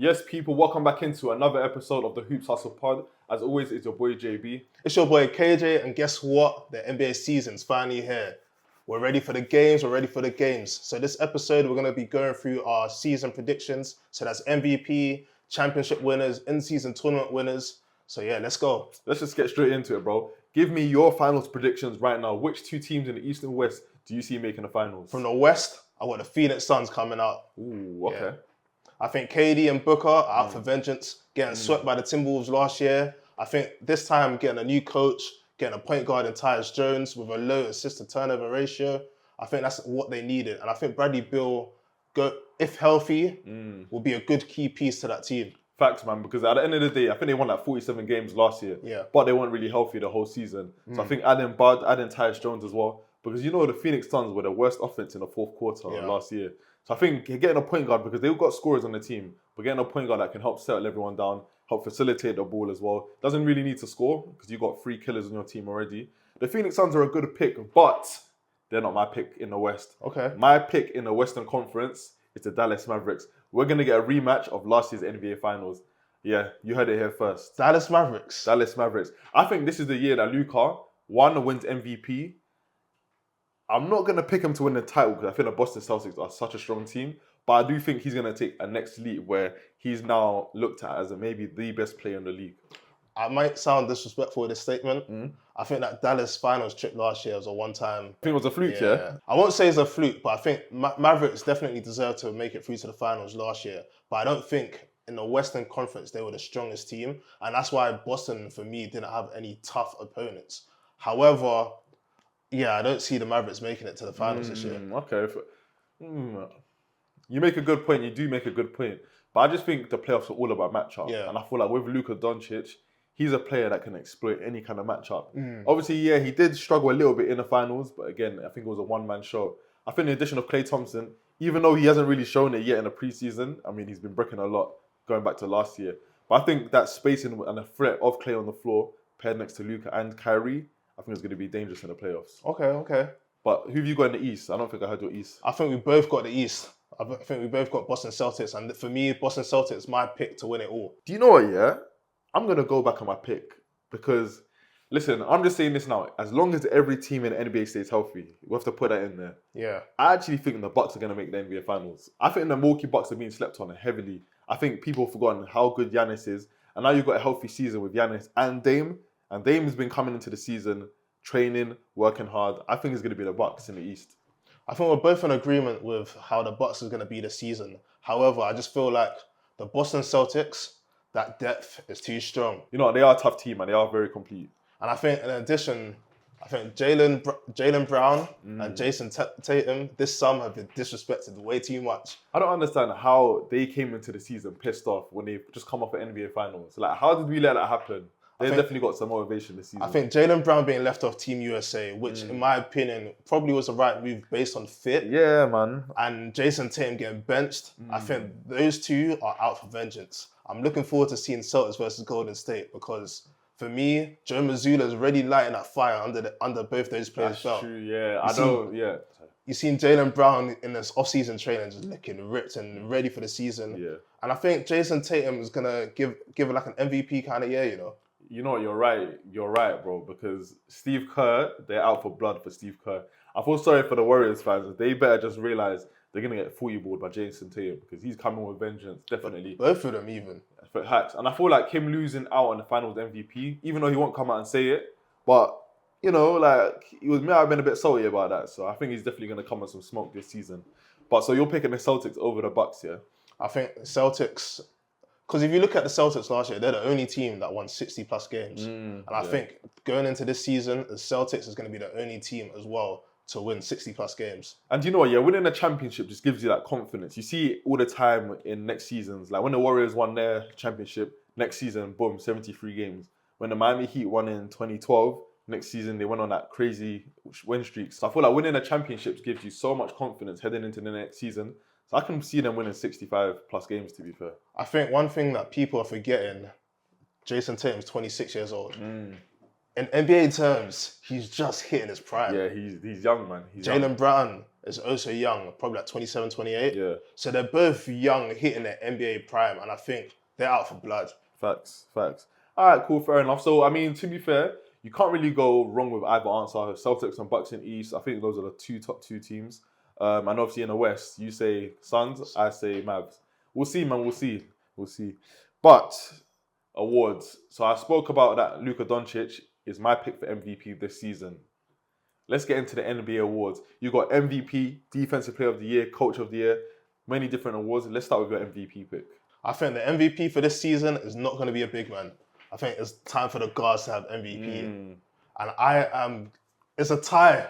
Yes, people, welcome back into another episode of the Hoops Hustle Pod. As always, it's your boy JB. It's your boy KJ, and guess what? The NBA season's finally here. We're ready for the games, So this episode, we're going to be going through our season predictions. So that's MVP, championship winners, in-season tournament winners. So yeah, let's go. Let's just get straight into it, bro. Give me your finals predictions right now. Which two teams in the East and West do you see making the finals? From the West, I got the Phoenix Suns coming out. Ooh, okay. Yeah. I think KD and Booker are out for vengeance, getting swept by the Timberwolves last year. I think this time getting a new coach, getting a point guard in Tyus Jones with a low assist-to-turnover ratio. I think that's what they needed. And I think Bradley Beal, if healthy, will be a good key piece to that team. Facts, man, because at the end of the day, I think they won like 47 games last year. Yeah. But they weren't really healthy the whole season. So I think adding Tyus Jones as well. Because you know the Phoenix Suns were the worst offense in the fourth quarter last year. So I think getting a point guard, because they've got scorers on the team, but getting a point guard that can help settle everyone down, help facilitate the ball as well. Doesn't really need to score because you've got 3 killers on your team already. The Phoenix Suns are a good pick, but they're not my pick in the West. Okay. My pick in the Western Conference is the Dallas Mavericks. We're going to get a rematch of last year's NBA Finals. Yeah, you heard it here first. Dallas Mavericks. I think this is the year that Luka, wins MVP. I'm not going to pick him to win the title because I feel the Boston Celtics are such a strong team. But I do think he's going to take a next leap where he's now looked at as maybe the best player in the league. I might sound disrespectful with this statement. I think that Dallas finals trip last year was a one-time. I think it was a fluke, yeah? I won't say it's a fluke, but I think Mavericks definitely deserve to make it through to the finals last year. But I don't think in the Western Conference they were the strongest team. And that's why Boston, for me, didn't have any tough opponents. However, I don't see the Mavericks making it to the finals this year. Okay. You make a good point. You do make a good point. But I just think the playoffs are all about matchup. Yeah. And I feel like with Luka Doncic, he's a player that can exploit any kind of matchup. Obviously, he did struggle a little bit in the finals. But again, I think it was a one-man show. I think the addition of Klay Thompson, even though he hasn't really shown it yet in the preseason, I mean, he's been breaking a lot going back to last year. But I think that spacing and the threat of Klay on the floor, paired next to Luka and Kyrie, I think it's going to be dangerous in the playoffs. Okay. But who have you got in the East? I don't think I heard your East. I think we both got the East. I think we both got Boston Celtics. And for me, Boston Celtics, my pick to win it all. Do you know what, yeah? I'm going to go back on my pick. Because, listen, I'm just saying this now. As long as every team in the NBA stays healthy, we have to put that in there. Yeah. I actually think the Bucks are going to make the NBA Finals. I think the Milwaukee Bucks are being slept on heavily. I think people have forgotten how good Giannis is. And now you've got a healthy season with Giannis and Dame. And Dame has been coming into the season training, working hard. I think it's going to be the Bucks in the East. I think we're both in agreement with how the Bucks is going to be this season. However, I just feel like the Boston Celtics, that depth is too strong. You know, they are a tough team and they are very complete. And I think in addition, Jaylen Brown and Jason Tatum this summer have been disrespected way too much. I don't understand how they came into the season pissed off when they just come off an NBA Finals. Like, how did we let that happen? They definitely got some motivation this season. I think Jaylen Brown being left off Team USA, which in my opinion probably was the right move based on fit. Yeah, man. And Jason Tatum getting benched. I think those two are out for vengeance. I'm looking forward to seeing Celtics versus Golden State because for me, Joe Mazzulla is already lighting that fire under both those players' belt. That's true, yeah. You've seen Jaylen Brown in this off-season training just looking ripped and ready for the season. Yeah. And I think Jason Tatum is going to give like an MVP kind of year, you know. You know what, you're right, bro, because Steve Kerr, they're out for blood for Steve Kerr. I feel sorry for the Warriors fans. They better just realise they're going to get 40 balled by Jason Tatum because he's coming with vengeance, definitely. Both of them even. And I feel like him losing out on the finals MVP, even though he won't come out and say it, but, you know, like, he may have been a bit salty about that. So I think he's definitely going to come with some smoke this season. But so you're picking the Celtics over the Bucks, yeah? I think Celtics... Because if you look at the Celtics last year, they're the only team that won 60-plus games. And I think going into this season, the Celtics is going to be the only team as well to win 60-plus games. And you know what? Yeah, winning a championship just gives you that confidence. You see it all the time in next seasons. Like when the Warriors won their championship, next season, boom, 73 games. When the Miami Heat won in 2012, next season, they went on that crazy win streak. So I feel like winning a championship gives you so much confidence heading into the next season. So I can see them winning 65-plus games, to be fair. I think one thing that people are forgetting, Jason Tatum's 26 years old. in NBA terms, he's just hitting his prime. Yeah, he's young, man. Jalen Brown is also young, probably like 27, 28. Yeah. So they're both young, hitting their NBA prime, and I think they're out for blood. Facts. All right, cool, fair enough. So, I mean, to be fair, you can't really go wrong with either answer. Celtics and Bucks in East, I think those are the top two teams. And obviously in the West, you say Suns, I say Mavs. We'll see, man. We'll see. But awards. So I spoke about that Luka Doncic is my pick for MVP this season. Let's get into the NBA awards. You got MVP, Defensive Player of the Year, Coach of the Year, many different awards. Let's start with your MVP pick. I think the MVP for this season is not going to be a big man. I think it's time for the guards to have MVP. And it's a tie.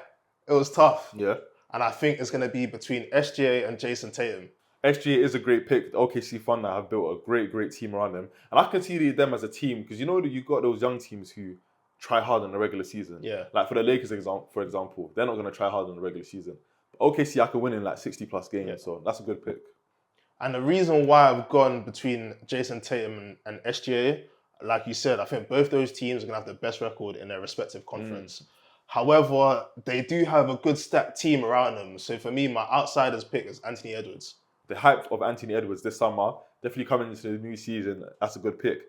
It was tough. Yeah. And I think it's going to be between SGA and Jason Tatum. SGA is a great pick. The OKC Thunder have built a great team around them. And I can see them as a team because you know that you've got those young teams who try hard in the regular season. Yeah. Like for the Lakers, for example, they're not going to try hard in the regular season. But OKC, I could win in like 60+ games. Yeah. So that's a good pick. And the reason why I've gone between Jason Tatum and SGA, like you said, I think both those teams are going to have the best record in their respective conference. However, they do have a good stacked team around them. So for me, my outsiders pick is Anthony Edwards. The hype of Anthony Edwards this summer, definitely coming into the new season, that's a good pick.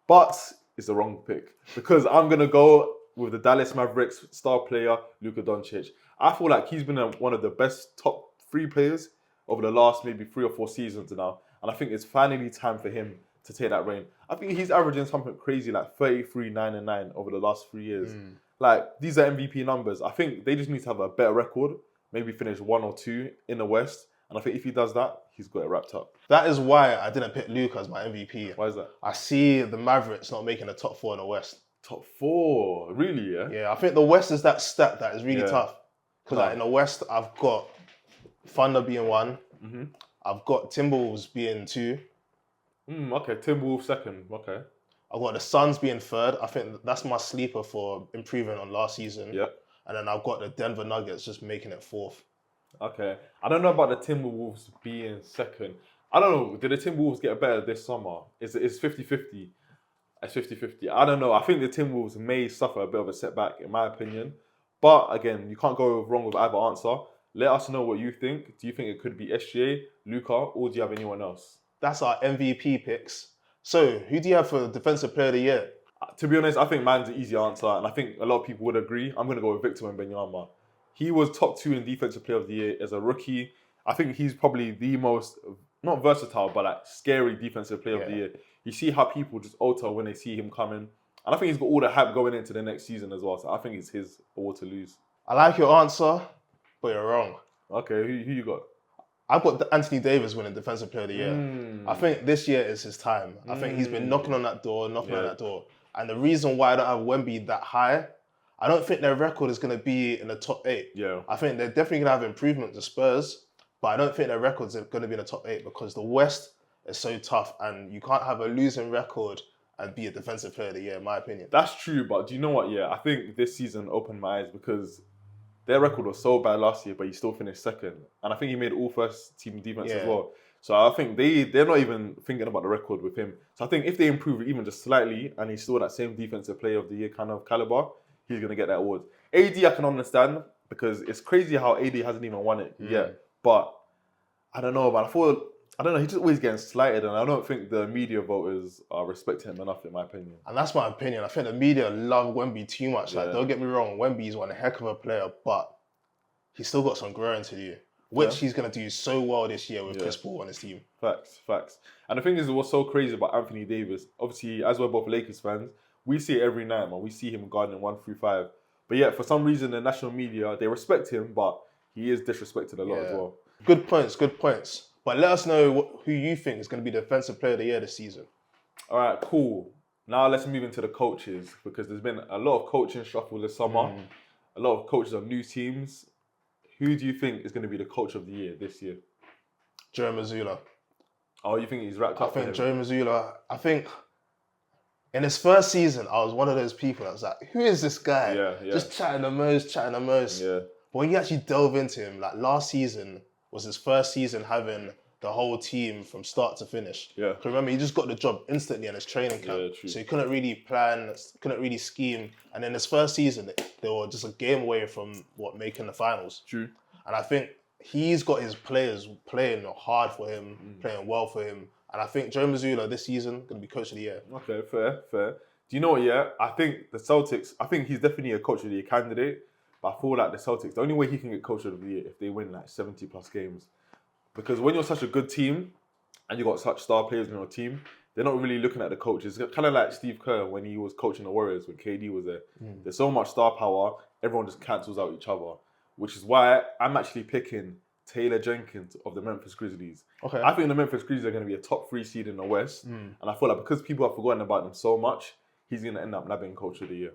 But it's the wrong pick because I'm going to go with the Dallas Mavericks star player, Luka Doncic. I feel like he's been one of the best top 3 players over the last maybe 3 or 4 seasons now. And I think it's finally time for him to take that reign. I think he's averaging something crazy like 33, 9 and 9 over the last 3 years. Like, these are MVP numbers. I think they just need to have a better record, maybe finish 1 or 2 in the West. And I think if he does that, he's got it wrapped up. That is why I didn't pick Luka as my MVP. Why is that? I see the Mavericks not making the top 4 in the West. Top 4? Really, yeah? Yeah, I think the West is that stat that is really tough. Because like, in the West, I've got Thunder being 1. I've got Timberwolves being 2. Okay, Timberwolves 2nd. Okay. I've got the Suns being 3rd. I think that's my sleeper for improving on last season. Yeah. And then I've got the Denver Nuggets just making it 4th. Okay. I don't know about the Timberwolves being 2nd. I don't know. Did the Timberwolves get better this summer? It's 50-50. It's 50-50. I don't know. I think the Timberwolves may suffer a bit of a setback, in my opinion. But again, you can't go wrong with either answer. Let us know what you think. Do you think it could be SGA, Luka, or do you have anyone else? That's our MVP picks. So, who do you have for the Defensive Player of the Year? To be honest, I think mine's an easy answer, and I think a lot of people would agree. I'm going to go with Victor Wembanyama. He was top 2 in Defensive Player of the Year as a rookie. I think he's probably the most, not versatile, but like scary Defensive Player of the Year. You see how people just alter when they see him coming. And I think he's got all the hype going into the next season as well. So I think it's his award to lose. I like your answer, but you're wrong. Okay, who you got? I've got Anthony Davis winning Defensive Player of the Year. I think this year is his time. I think he's been knocking on that door. And the reason why I don't have Wemby that high, I don't think their record is going to be in the top 8. Yeah. I think they're definitely going to have improvement to Spurs, but I don't think their records are going to be in the top 8 because the West is so tough and you can't have a losing record and be a Defensive Player of the Year, in my opinion. That's true, but do you know what? Yeah, I think this season opened my eyes because their record was so bad last year, but he still finished 2nd. And I think he made all first team defense as well. So I think they're not even thinking about the record with him. So I think if they improve even just slightly and he's still that same Defensive Player of the Year kind of caliber, he's going to get that award. AD I can understand because it's crazy how AD hasn't even won it yet. But I don't know, man. I don't know, he's just always getting slighted and I don't think the media voters are respecting him enough, in my opinion. And that's my opinion. I think the media love Wemby too much. Like, don't get me wrong, Wemby's one heck of a player, but he's still got some growing to do, which he's going to do so well this year with Chris Paul on his team. Facts. And the thing is, what's so crazy about Anthony Davis, obviously, as we're both Lakers fans, we see it every night, man. We see him guarding 1 through 5. But yet, for some reason, the national media, they respect him, but he is disrespected a lot as well. Good points. But let us know who you think is going to be the Defensive Player of the Year this season. All right, cool. Now let's move into the coaches because there's been a lot of coaching shuffle this summer. A lot of coaches on new teams. Who do you think is going to be the Coach of the Year this year? Joe Mazzulla. Oh, you think he's wrapped up? I think Joe Mazzulla, in his first season, I was one of those people that was like, who is this guy? Just chatting the most. Yeah. But when you actually delve into him, like last season was his first season having the whole team from start to finish. Yeah. Because remember, he just got the job instantly in his training camp. Yeah, true. So he couldn't really plan, couldn't really scheme. And in his first season, they were just a game away from making the finals. True. And I think he's got his players playing hard for him, playing well for him. And I think Joe Mazzulla this season going to be coach of the year. Okay, fair. Do you know what? Yeah, I think the Celtics. I think he's definitely a coach of the year candidate. But I feel like the Celtics, the only way he can get coach of the year if they win like 70 plus games. Because when you're such a good team and you got such star players in your team, they're not really looking at the coaches. It's kind of like Steve Kerr when he was coaching the Warriors when KD was there. There's so much star power, everyone just cancels out each other. Which is why I'm actually picking Taylor Jenkins of the Memphis Grizzlies. Okay. I think the Memphis Grizzlies are going to be a top 3 seed in the West. And I feel like because people have forgotten about them so much, he's going to end up nabbing coach of the year.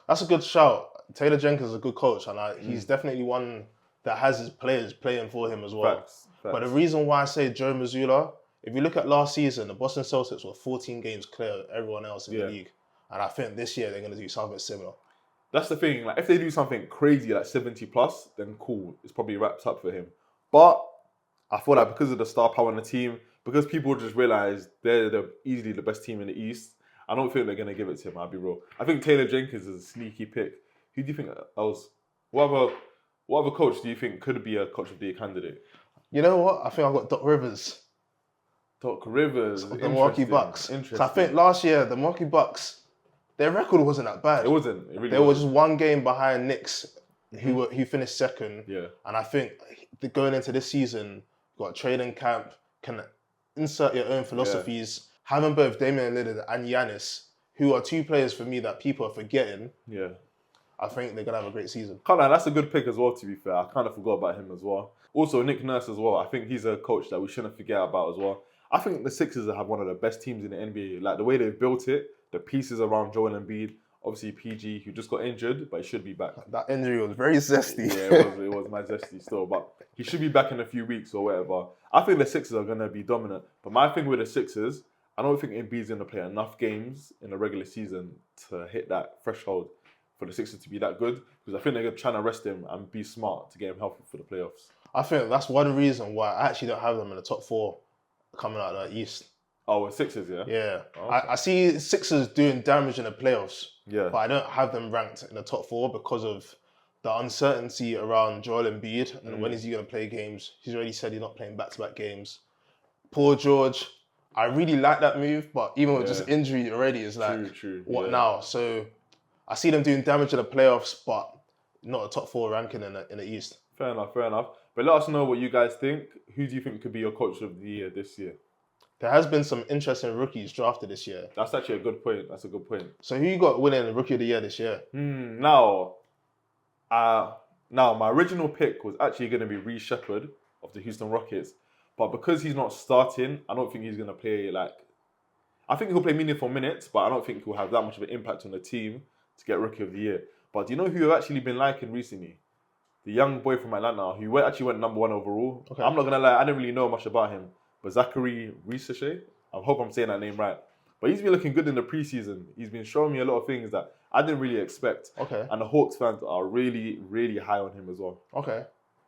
That's a good shout. Taylor Jenkins is a good coach, and he's definitely one that has his players playing for him as well. Facts. But the reason why I say Joe Mazzulla, if you look at last season, the Boston Celtics were 14 games clear of everyone else in the league. And I think this year they're going to do something similar. That's the thing. Like, if they do something crazy like 70 plus, then cool. It's probably wrapped up for him. But I feel like because of the star power on the team, because people just realise they're easily the best team in the East, I don't think they're going to give it to him, I'll be real. I think Taylor Jenkins is a sneaky pick. Who do you think else? What other coach do you think could be a coach of the year candidate? You know what? I think I've got Doc Rivers. Doc Rivers. Of the Milwaukee Bucks. Interesting. So I think last year, the Milwaukee Bucks, their record wasn't that bad. It wasn't. It really they were just one game behind Knicks, who finished second. Yeah. And I think going into this season, you've got a training camp, can insert your own philosophies. Having both Damian Lillard and Giannis, who are 2 players for me that people are forgetting. Yeah. I think they're going to have a great season. Can't lie, that's a good pick as well, to be fair. I kind of forgot about him as well. Also, Nick Nurse as well. I think he's a coach that we shouldn't forget about as well. I think the Sixers have one of the best teams in the NBA. Like, the way they've built it, the pieces around Joel Embiid, obviously PG, who just got injured, but he should be back. That injury was very zesty. Yeah, it was my zesty still, but he should be back in a few weeks or whatever. I think the Sixers are going to be dominant. But my thing with the Sixers, I don't think Embiid's going to play enough games in the regular season to hit that threshold for the Sixers to be that good, because I think they're trying to rest him and be smart to get him healthy for the playoffs. I think that's one reason why I actually don't have them in the top 4 coming out of the East. Oh, with Sixers, yeah? Yeah. Oh, okay. I see Sixers doing damage in the playoffs, Yeah. but I don't have them ranked in the top 4 because of the uncertainty around Joel Embiid and when is he going to play games. He's already said he's not playing back-to-back games. Paul George, I really like that move, but even with just injury already, it's like, true. What now? So I see them doing damage in the playoffs, but not a top 4 ranking in the East. Fair enough. But let us know what you guys think. Who do you think could be your coach of the year this year? There has been some interesting rookies drafted this year. That's actually a good point. So who you got winning the Rookie of the Year this year? Now, my original pick was actually going to be Reece Shepherd of the Houston Rockets. But because he's not starting, I don't think he's going to play I think he'll play meaningful minutes, but I don't think he'll have that much of an impact on the team to get Rookie of the Year. But do you know who I've actually been liking recently? The young boy from Atlanta who actually went number 1 overall. Okay. I'm not going to lie, I didn't really know much about him. But Zachary Risache, I hope I'm saying that name right. But he's been looking good in the preseason. He's been showing me a lot of things that I didn't really expect. Okay. And the Hawks fans are really, really high on him as well. Okay.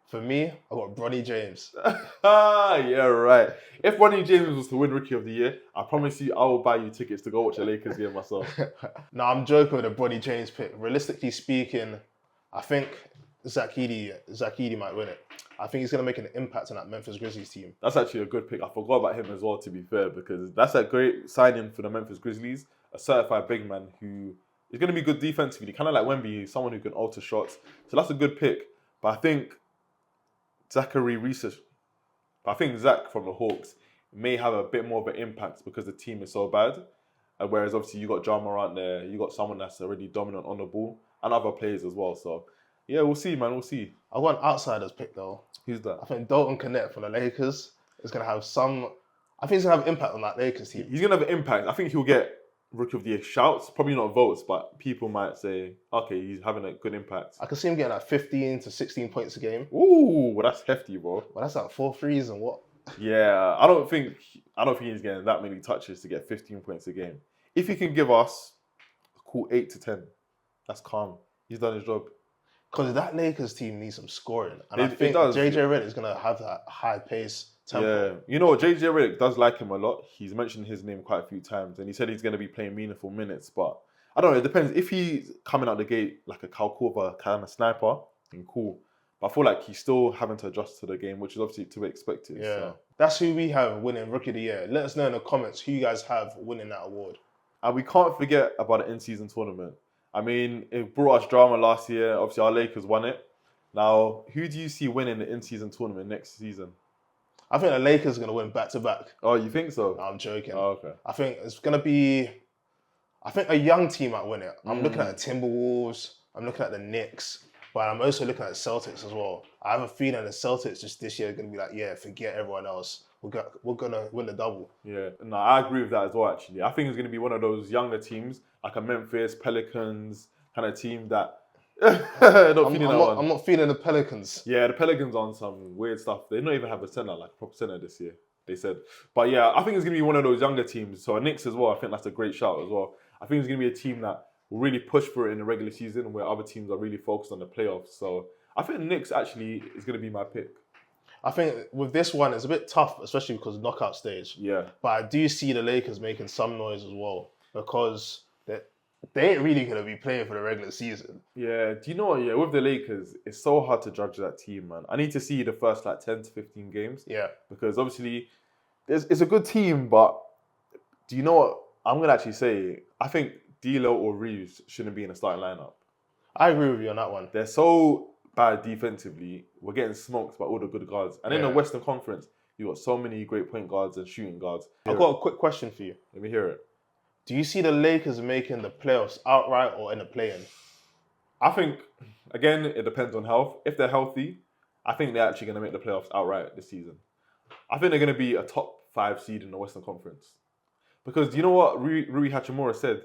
For me, I got Bronny James. Yeah, right. If Bronny James was to win Rookie of the Year, I promise you I will buy you tickets to go watch a Lakers game myself. No, I'm joking with the Bronny James pick. Realistically speaking, I think Zach Edey might win it. I think he's going to make an impact on that Memphis Grizzlies team. That's actually a good pick. I forgot about him as well, to be fair, because that's a great signing for the Memphis Grizzlies. A certified big man who is going to be good defensively, kind of like Wemby, someone who can alter shots. So that's a good pick. But I think Zach from the Hawks may have a bit more of an impact because the team is so bad. Whereas obviously you got Ja Morant there, you got someone that's already dominant on the ball, and other players as well. So yeah, we'll see, man. We'll see. I want an outsider's pick though. Who's that? I think Dalton Connect from the Lakers is going to have I think he's going to have an impact on that Lakers team. He's going to have an impact. I think he'll get Rookie of the Year shouts, probably not votes, but people might say, okay, he's having a good impact. I can see him getting like 15 to 16 points a game. Ooh, well, that's hefty, bro. Well, that's like 4 threes and what? Yeah, I don't think he's getting that many touches to get 15 points a game. If he can give us a cool 8 to 10, that's calm. He's done his job. Because that Lakers team needs some scoring. And I think JJ Redick is going to have that high pace tempo. You know what? JJ Redick does like him a lot. He's mentioned his name quite a few times, and he said he's going to be playing meaningful minutes. But I don't know. It depends. If he's coming out the gate like a Kalkova kind of sniper, then cool. But I feel like he's still having to adjust to the game, which is obviously to be expected. Yeah. So. That's who we have winning Rookie of the Year. Let us know in the comments who you guys have winning that award. And we can't forget about the in-season tournament. I mean, it brought us drama last year. Obviously, our Lakers won it. Now, who do you see winning the in-season tournament next season? I think the Lakers are going to win back-to-back. Oh, you think so? No, I'm joking. Oh, okay. I think it's going to be... I think a young team might win it. I'm looking at the Timberwolves. I'm looking at the Knicks. But I'm also looking at the Celtics as well. I have a feeling the Celtics just this year are going to be like, yeah, forget everyone else. We're going to win the double. Yeah, no, I agree with that as well, actually. I think it's going to be one of those younger teams, like a Memphis, Pelicans kind of team that... I'm not feeling the Pelicans. Yeah, the Pelicans on some weird stuff. They don't even have a center, like a proper center this year, they said. But yeah, I think it's going to be one of those younger teams. So Knicks as well, I think that's a great shout as well. I think it's going to be a team that will really push for it in the regular season where other teams are really focused on the playoffs. So I think the Knicks actually is going to be my pick. I think with this one, it's a bit tough, especially because of knockout stage. Yeah. But I do see the Lakers making some noise as well because they ain't really going to be playing for the regular season. Yeah. Do you know what? Yeah, with the Lakers, it's so hard to judge that team, man. I need to see the first 10 to 15 games. Yeah. Because obviously, it's a good team, but do you know what? I'm going to actually say, I think D'Lo or Reeves shouldn't be in the starting lineup. I agree with you on that one. They're so bad defensively. We're getting smoked by all the good guards. And in the Western Conference, you've got so many great point guards and shooting guards. I've got a quick question for you. Let me hear it. Do you see the Lakers making the playoffs outright or in the play-in? I think, again, it depends on health. If they're healthy, I think they're actually going to make the playoffs outright this season. I think they're going to be a top 5 seed in the Western Conference. Because do you know what Rui Hachimura said?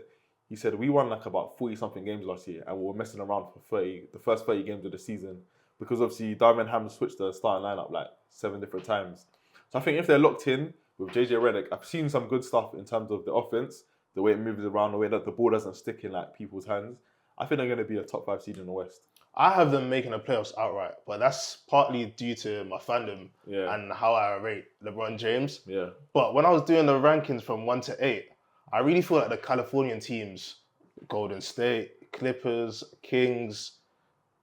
He said, we won like about 40-something games last year and we were messing around for the first 30 games of the season because obviously Darvin Ham switched the starting lineup like 7 different times. So I think if they're locked in with JJ Redick, I've seen some good stuff in terms of the offense, the way it moves around, the way that the ball doesn't stick in like people's hands. I think they're going to be a top 5 seed in the West. I have them making the playoffs outright, but that's partly due to my fandom and how I rate LeBron James. Yeah. But when I was doing the rankings from 1 to 8, I really feel like the Californian teams, Golden State, Clippers, Kings,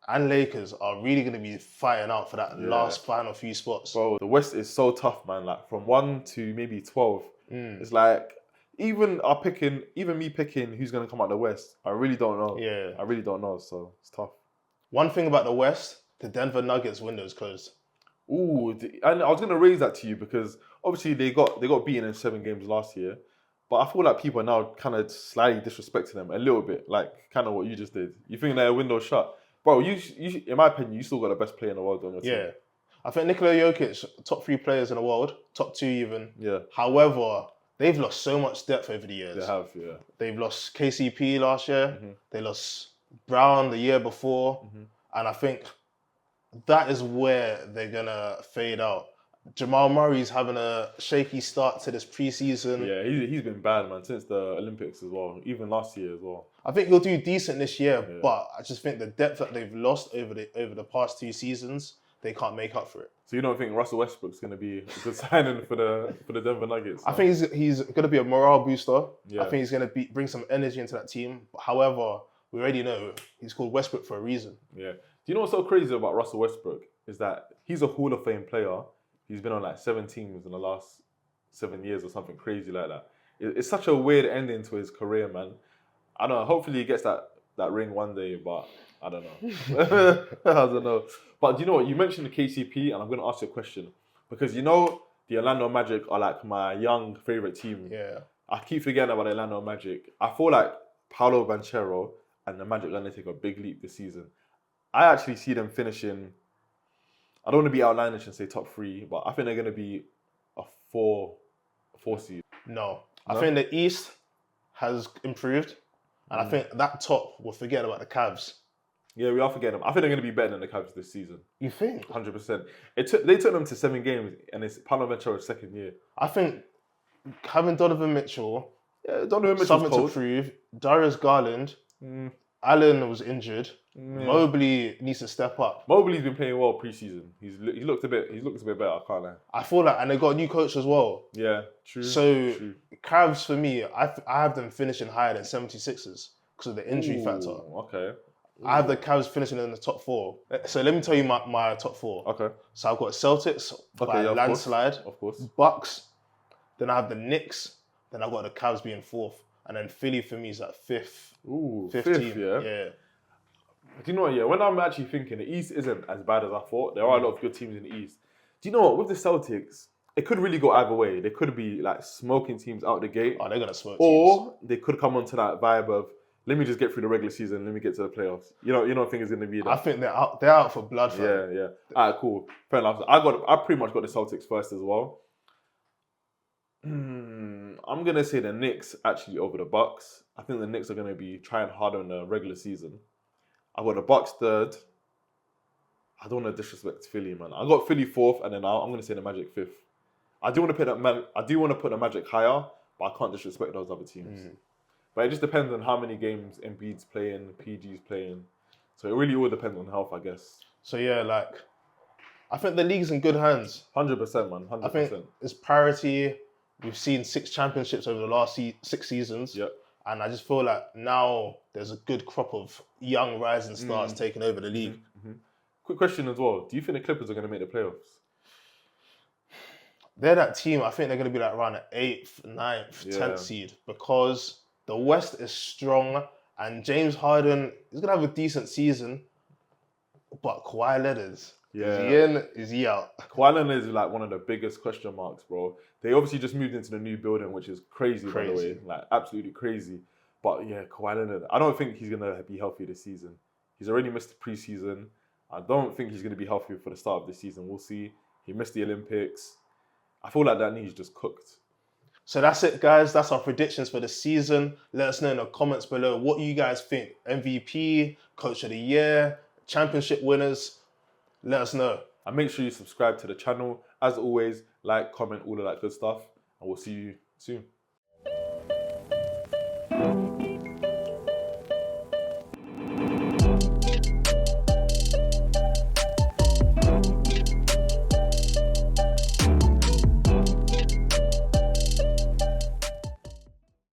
and Lakers are really going to be fighting out for that last final few spots. Bro, the West is so tough, man. Like from 1 to maybe 12, it's like even me picking who's going to come out the West, I really don't know. Yeah. I really don't know, so it's tough. One thing about the West, the Denver Nuggets window's closed. Ooh, and I was going to raise that to you because obviously they got beaten in 7 games last year. But I feel like people are now kind of slightly disrespecting them a little bit, like kind of what you just did. You think their window's shut? Bro, you in my opinion, you still got the best player in the world on your team. Yeah. I think Nikola Jokic, top 3 players in the world, top 2 even. Yeah. However, they've lost so much depth over the years. They have, yeah. They've lost KCP last year. They lost Brown the year before. And I think that is where they're going to fade out. Jamal Murray's having a shaky start to this preseason. Yeah, he's been bad, man, since the Olympics as well, even last year as well. I think he'll do decent this year, but I just think the depth that they've lost over the past 2 seasons, they can't make up for it. So you don't think Russell Westbrook's going to be a good signing for the Denver Nuggets? I think he's going to be a morale booster. Yeah. I think he's going to bring some energy into that team. However, we already know he's called Westbrook for a reason. Yeah. Do you know what's so crazy about Russell Westbrook? Is that he's a Hall of Fame player. He's been on like 7 teams in the last 7 years or something crazy like that. It's such a weird ending to his career, man. I don't know. Hopefully he gets that ring one day, but I don't know. I don't know. But do you know what? You mentioned the KCP, and I'm going to ask you a question. Because you know the Orlando Magic are like my young favourite team. Yeah. I keep forgetting about the Orlando Magic. I feel like Paolo Banchero and the Magic are going to take a big leap this season. I actually see them finishing... I don't want to be outlandish and say top 3, but I think they're going to be a 4 seed. No. I think the East has improved, and I think that top, we're forgetting about the Cavs. Yeah, we are forgetting them. I think they're going to be better than the Cavs this season. You think? 100%. They took them to 7 games, and it's Paolo Banchero's 2nd year. I think having Donovan Mitchell, Donovan Mitchell's something cold. to prove, Darius Garland, Allen was injured. Yeah. Mobley needs to step up. Mobley's been playing well pre-season. He looked a bit better. I can't lie. I feel like, and they got a new coach as well. Yeah, true. So true. Cavs for me, I have them finishing higher than 76ers because of the injury factor. Okay. I have the Cavs finishing in the top 4. So let me tell you my top 4. Okay. So I've got Celtics by a landslide. Of course. Bucks. Then I have the Knicks. Then I've got the Cavs being 4th. And then Philly for me is at 5th. Ooh, 15th, fifth, yeah. Do you know what? Yeah, when I'm actually thinking, the East isn't as bad as I thought. There are a lot of good teams in the East. Do you know what? With the Celtics, it could really go either way. They could be like smoking teams out the gate. Oh, they're gonna smoke teams. Or they could come onto that vibe of, let me just get through the regular season. Let me get to the playoffs. You don't think it's gonna be that? I think they're out for blood. Yeah, yeah. All right, cool. Fair enough. I pretty much got the Celtics first as well. I'm gonna say the Knicks actually over the Bucks. I think the Knicks are gonna be trying harder in the regular season. I got the Bucks 3rd. I don't want to disrespect Philly, man. I got Philly 4th, and then I'm gonna say the Magic 5th. I do want to put the Magic higher, but I can't disrespect those other teams. But it just depends on how many games Embiid's playing, PG's playing. So it really all depends on health, I guess. So yeah, like I think the league's in good hands. 100%, man. 100%. I think it's parity. We've seen 6 championships over the last 6 seasons. Yep. And I just feel like now there's a good crop of young rising stars taking over the league. Quick question as well. Do you think the Clippers are going to make the playoffs? They're that team, I think they're going to be like around the 8th, 9th, 10th seed because the West is strong and James Harden is going to have a decent season, but Kawhi Leonard's, is he in, is he out? Kawhi Leonard is like one of the biggest question marks, bro. They obviously just moved into the new building, which is crazy, by the way. Like, absolutely crazy. But yeah, Kawhi Leonard, I don't think he's going to be healthy this season. He's already missed the preseason. I don't think he's going to be healthy for the start of the season. We'll see. He missed the Olympics. I feel like that knee's just cooked. So that's it, guys. That's our predictions for the season. Let us know in the comments below what you guys think. MVP, Coach of the Year, Championship winners. Let us know. And make sure you subscribe to the channel. As always, like, comment, all of that good stuff. And we'll see you soon.